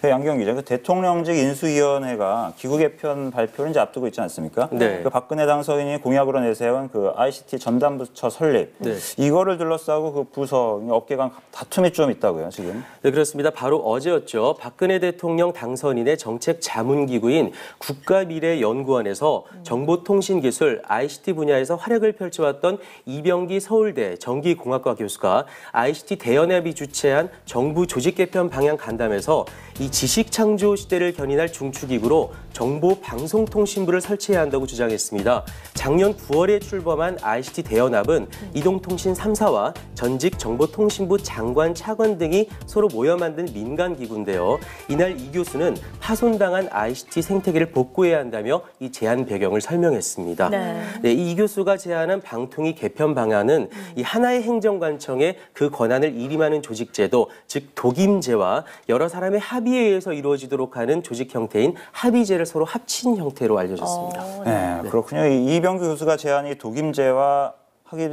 양경 기자, 그 대통령직 인수위원회가 기구 개편 발표를 이제 앞두고 있지 않습니까? 네. 그 박근혜 당선인이 공약으로 내세운 그 ICT 전담부처 설립, 네. 이거를 둘러싸고 그 부서 업계 간 다툼이 좀 있다고요, 지금? 네, 그렇습니다. 바로 어제였죠. 박근혜 대통령 당선인의 정책 자문기구인 국가미래연구원에서 정보통신기술 ICT 분야에서 활약을 펼쳐왔던 이병기 서울대 전기공학과 교수가 ICT 대연합이 주최한 정부 조직 개편 방향 간담회에서 이 지식창조 시대를 견인할 중추기구로 정보방송통신부를 설치해야 한다고 주장했습니다. 작년 9월에 출범한 ICT 대연합은 이동통신 3사와 전직 정보통신부 장관, 차관 등이 서로 모여 만든 민간기구인데요. 이날 이 교수는 파손당한 ICT 생태계를 복구해야 한다며 이 제안 배경을 설명했습니다. 네, 이 교수가 제안한 방통위 개편 방안은 이 하나의 행정관청에 그 권한을 일임하는 조직제도, 즉 독임제와 여러 사람의 합의에 의해서 이루어지도록 하는 조직 형태인 합의제를 서로 합친 형태로 알려졌습니다. 네, 그렇군요. 이병규 교수가 제안이 독임제와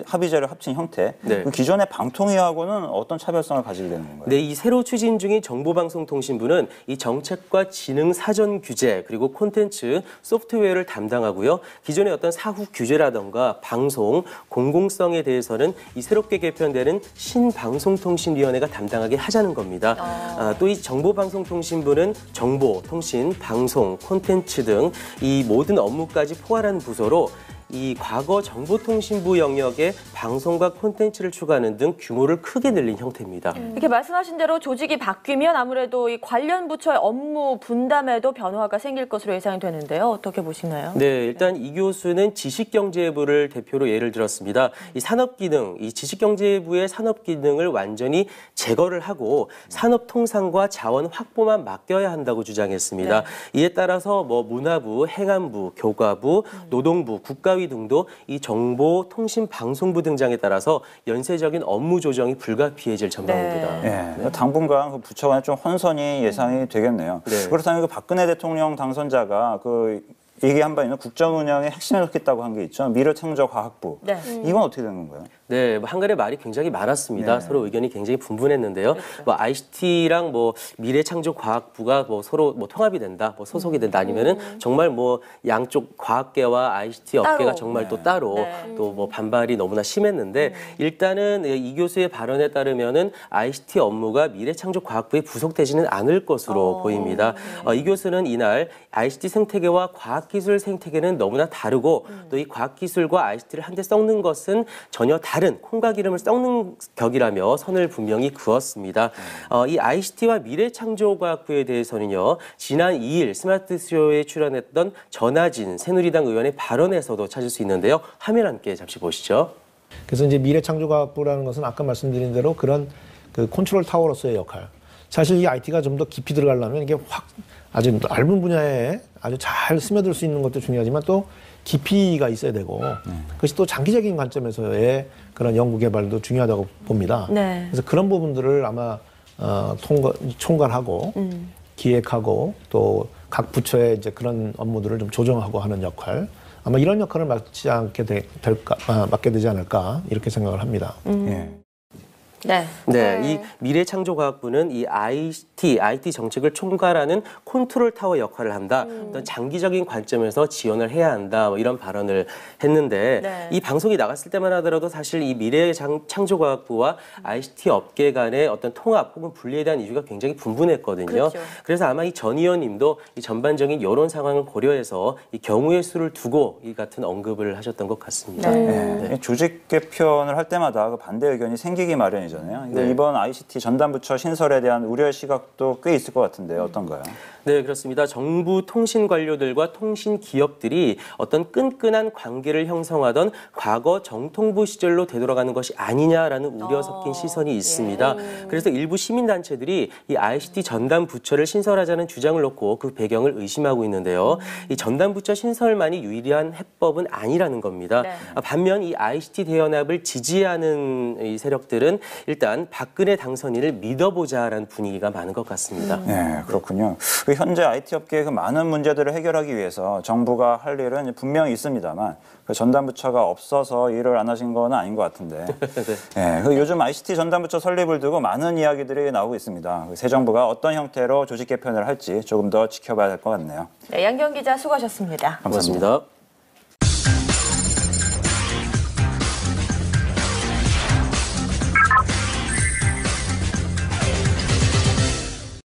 합의제를 합친 형태. 네. 그 기존의 방통위하고는 어떤 차별성을 가지게 되는 건가요? 네, 이 새로 추진 중인 정보방송통신부는 이 정책과 지능 사전 규제 그리고 콘텐츠, 소프트웨어를 담당하고요. 기존의 어떤 사후 규제라던가 방송, 공공성에 대해서는 이 새롭게 개편되는 신방송통신위원회가 담당하게 하자는 겁니다. 또 이 정보방송통신부는 정보, 통신, 방송, 콘텐츠 등 이 모든 업무까지 포괄한 부서로 이 과거 정보통신부 영역에 방송과 콘텐츠를 추가하는 등 규모를 크게 늘린 형태입니다. 이렇게 말씀하신 대로 조직이 바뀌면 아무래도 이 관련 부처의 업무 분담에도 변화가 생길 것으로 예상이 되는데요. 어떻게 보시나요? 네, 일단 이 교수는 지식경제부를 대표로 예를 들었습니다. 이 산업기능, 이 지식경제부의 산업기능을 완전히 제거를 하고 산업통상과 자원 확보만 맡겨야 한다고 주장했습니다. 이에 따라서 뭐 문화부, 행안부, 교과부, 노동부, 국가위 등도 이 정보통신방송부 등장에 따라서 연쇄적인 업무 조정이 불가피해질 전망입니다. 네. 당분간 그 부처 간의 좀 혼선이 예상이 되겠네요. 네. 그렇다면 그 박근혜 대통령 당선자가 그 얘기한 바 있는 국정운영의 핵심을 놓겠다고 한 게 있죠. 미래창조과학부. 네. 이건 어떻게 된 건가요? 네, 한간에 말이 굉장히 많았습니다. 네. 서로 의견이 굉장히 분분했는데요. 그렇죠. 뭐 ICT랑 뭐 미래창조과학부가 뭐 서로 뭐 통합이 된다, 뭐 소속이 된다, 아니면은 정말 뭐 양쪽 과학계와 ICT 업계가 따로. 정말 또 따로 또 뭐 반발이 너무나 심했는데 일단은 이 교수의 발언에 따르면은 ICT 업무가 미래창조과학부에 부속되지는 않을 것으로 보입니다. 이 교수는 이날 ICT 생태계와 과학기술 생태계는 너무나 다르고 또 이 과학기술과 ICT를 한데 섞는 것은 전혀 다른 콩과 기름을 섞는 격이라며 선을 분명히 그었습니다. 이 ICT와 미래창조과학부에 대해서는요. 지난 2일 스마트쇼에 출연했던 전하진 새누리당 의원의 발언에서도 찾을 수 있는데요. 화면 함께 잠시 보시죠. 그래서 이제 미래창조과학부라는 것은 아까 말씀드린 대로 그런 그 컨트롤 타워로서의 역할. 사실 이 IT가 좀 더 깊이 들어가려면 이게 확 아주 넓은 분야에 아주 잘 스며들 수 있는 것도 중요하지만 또 깊이가 있어야 되고 그것이 또 장기적인 관점에서의 그런 연구 개발도 중요하다고 봅니다. 네. 그래서 그런 부분들을 아마 총괄하고 기획하고 또 각 부처의 이제 그런 업무들을 좀 조정하고 하는 역할 아마 이런 역할을 맡게 되지 않을까 이렇게 생각을 합니다. 네, 이 미래창조과학부는 이 IT 정책을 총괄하는 컨트롤 타워 역할을 한다. 어떤 장기적인 관점에서 지원을 해야 한다. 뭐 이런 발언을 했는데 이 방송이 나갔을 때만 하더라도 사실 이 미래창조과학부와 ICT 업계 간의 어떤 통합 혹은 분리에 대한 이유가 굉장히 분분했거든요. 그렇죠. 그래서 아마 이 전 의원님도 이 전반적인 여론 상황을 고려해서 이 경우의 수를 두고 이 같은 언급을 하셨던 것 같습니다. 조직 개편을 할 때마다 그 반대 의견이 생기기 마련이잖아요. 이번 ICT 전담부처 신설에 대한 우려의 시각도 꽤 있을 것 같은데요. 어떤가요? 네, 그렇습니다. 정부 통신 관료들과 통신 기업들이 어떤 끈끈한 관계를 형성하던 과거 정통부 시절로 되돌아가는 것이 아니냐라는 우려 섞인 시선이 있습니다. 그래서 일부 시민단체들이 이 ICT 전담 부처를 신설하자는 주장을 놓고 그 배경을 의심하고 있는데요. 이 전담 부처 신설만이 유일한 해법은 아니라는 겁니다. 반면 이 ICT 대연합을 지지하는 이 세력들은 일단 박근혜 당선인을 믿어보자라는 분위기가 많은 것 같습니다. 네, 그렇군요. 그 현재 IT 업계의 그 많은 문제들을 해결하기 위해서 정부가 할 일은 분명히 있습니다만 그 전담부처가 없어서 일을 안 하신 건 아닌 것 같은데. 네, 그 요즘 ICT 전담부처 설립을 두고 많은 이야기들이 나오고 있습니다. 새 정부가 어떤 형태로 조직 개편을 할지 조금 더 지켜봐야 될 것 같네요. 네, 양경 기자 수고하셨습니다. 감사합니다.